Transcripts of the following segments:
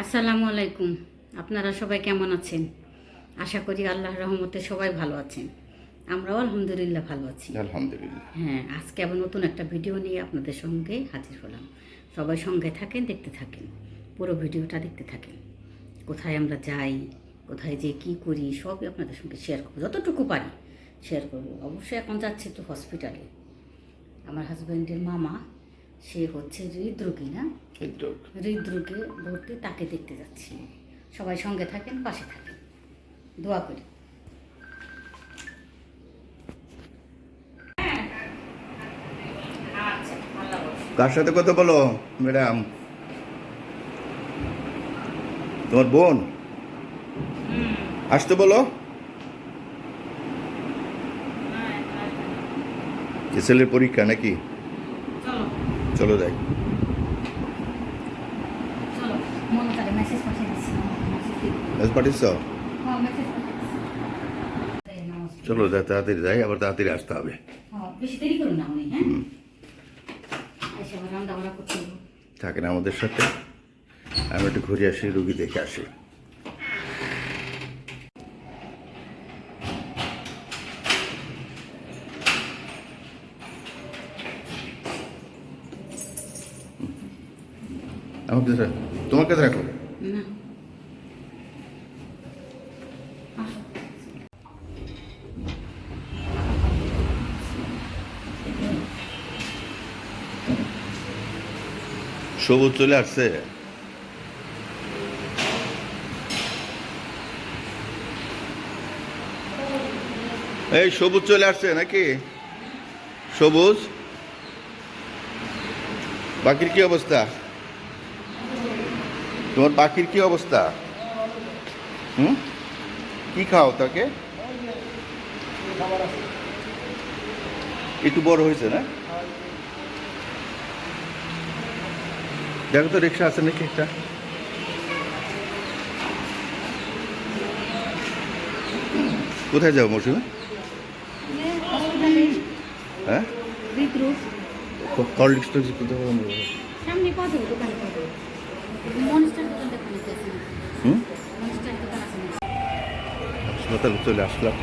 আসসালামু আলাইকুম। আপনারা সবাই কেমন আছেন? আশা করি আল্লাহর রহমতে সবাই ভালো আছেন। আমরাও আলহামদুলিল্লাহ ভালো আছি। আলহামদুলিল্লাহ। হ্যাঁ, আজকে আবার নতুন একটা ভিডিও নিয়ে আপনাদের সঙ্গে হাজির হলাম। সবাই সঙ্গে থাকেন, দেখতে থাকেন, পুরো ভিডিওটা দেখতে থাকেন। কোথায় আমরা যাই, কোথায় যে কি করি, সবই আপনাদের সঙ্গে শেয়ার করবো, যতটুকু পারি শেয়ার করবো। অবশ্যই এখন যাচ্ছি তো হসপিটালে। আমার হাজব্যান্ডের মামা, সে হচ্ছে হৃদরোগী না, হৃদরোগে ভর্তি, তাকে দেখতে যাচ্ছি। সবাই সঙ্গে থাকেন, পাশে থাকেন, দোয়া করি। কার সাথে কথা বলো ম্যাডাম? তোমার বোন আসতে বলো। ছেলের পরীক্ষা নাকি? চলো যাই। মেসেজ পাঠিয়েছ? চলো যাই, তাড়াতাড়ি যাই, আবার তাড়াতাড়ি আসতে হবে। বেশি দেরি করুন না উনি। হ্যাঁ, এসে আবার রান্না বান্না করতে হবে। থাকেন আমাদের সাথে, আমি একটু ঘুরে আসি, রুগী দেখে আসি। আমাকে তোমার কাছে রাখো। না, সবুজ চলে আসছে। এই সবুজ চলে আসছে নাকি? সবুজ, পাখির কি অবস্থা? তোমার পাখির কি অবস্থা? কি খাও তাকে? একটু বড় হয়েছে না? দেখো তো রিক্সা আছে নাকি একটা। কোথায় যাও মৌসুমে? হ্যাঁ, হরলিক্স টলিক্স কোথাও সামনে কত দোকান পাবো? মনস্টার দোকান দেখা নিতেছি। মনস্টার দোকান আছে না? হাসপাতালে চলে আসলাম।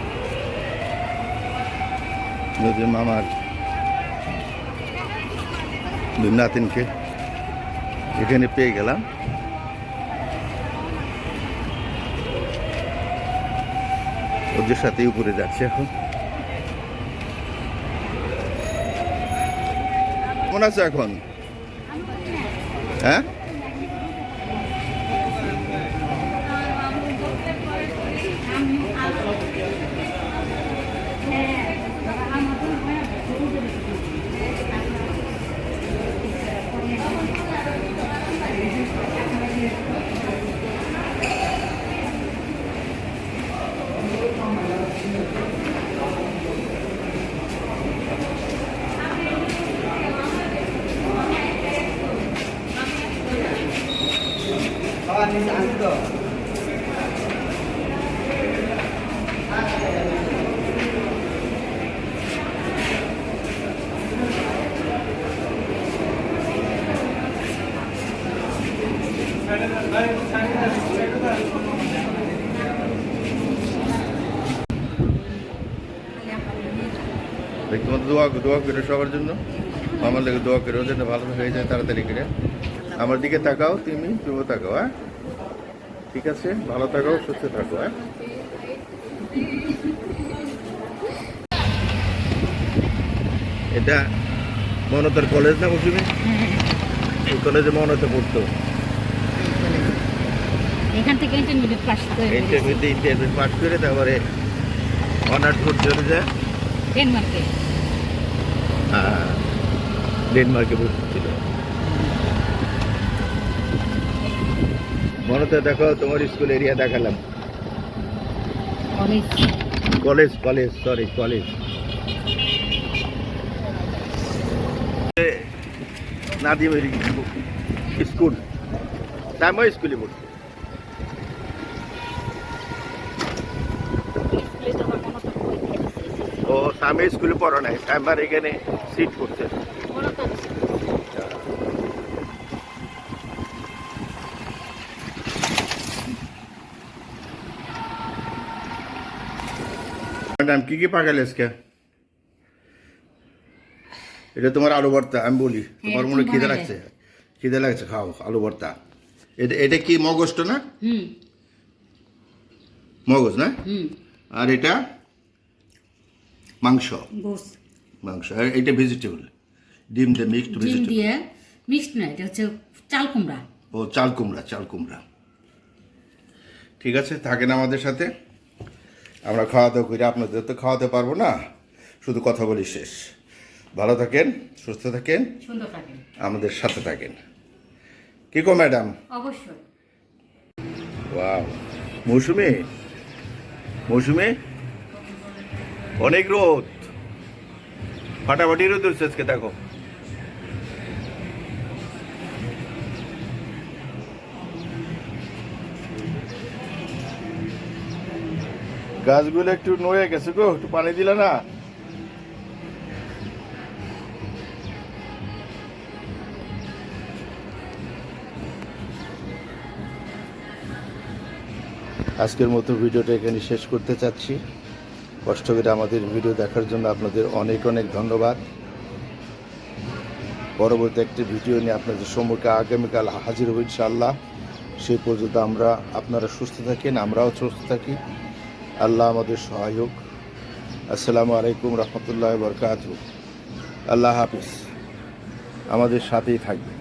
নদীর মামার দুই নাতিনকে এখানে পেয়ে গেলাম। ওদের সাথে উপরে যাচ্ছে এখন। কেমন আছে এখন? হ্যাঁ, তোমাদের দোয়া দোয়া করে সবার জন্য, আমার লেগে দোয়া করে, ওদের ভালো হয়ে যায় তাড়াতাড়ি করে। আমার দিকে তাকাও, তুমিও তাকাও। হ্যাঁ, ঠিক আছে, ভালো থাকো, সুস্থ থাকো। হ্যাঁ, এটা মনতার কলেজ না মৌসুমি? এই কলেজে মনতা পড়তো। এখান থেকে ইন্টারমিডিয়েট পাস করে তারপরে অনার্স ভর্তি হতে যায় ডেনমার্কে। ডেনমার্কে ভর্তি ছিল। মনতা দেখো, তোমার স্কুল এরিয়া দেখালাম। কলেজ নাদিমের স্কুল, তাই স্কুলে পড়ছি। ও স্বামী স্কুলে পড়ো নাই, আমার এখানে সিট করছে। ম্যাডাম কি পাকালে আজকে? এটা তোমার আলু ভর্তা, আমি বলি তোমার মনে খিদে লাগছে, খিদে লাগছে, খাও আলু ভর্তা। এটা কি মগজটা না? মগজ না? আর এটা মাংস, মাংস। আর এটা ভেজিটেবল, ডিম দিয়ে মিক্সড ভেজিটেবল। মিক্সড না, এটা হচ্ছে চাল কুমড়া। ও চাল কুমড়া, চাল কুমড়া। ঠিক আছে, থাকেন আমাদের সাথে, আমরা খাওয়া দাওয়া করি। আপনাদের তো খাওয়াতে পারবো না, শুধু কথা বলি শেষ। ভালো থাকেন, সুস্থ থাকেন, সুন্দর থাকেন, আমাদের সাথে থাকেন। কি কো ম্যাডাম? অবশ্যই। ওয়াও, মৌসুমি, মৌসুমি অনেক রোদ, ফাটাফাটি রোদ উঠছে আজকে, দেখো। গাছগুলো একটু নড়ে গেছে গো, একটু পানি দিলে না? আজকের মতো ভিডিওটা এখানে শেষ করতে চাচ্ছি। কষ্ট করে আমাদের ভিডিও দেখার জন্য আপনাদের অনেক অনেক ধন্যবাদ। পরবর্তী একটি ভিডিও নিয়ে আপনাদের সম্মুখে আগামীকাল হাজির হব ইনশাআল্লাহ। সেই পর্যন্ত আপনারা সুস্থ থাকেন, আমরাও সুস্থ থাকি। আল্লাহ আমাদের সহায়ক। আসসালামু আলাইকুম রহমতুল্লাহ বরকাতুহু। আল্লাহ হাফিজ, আমাদের সাথেই থাকবেন।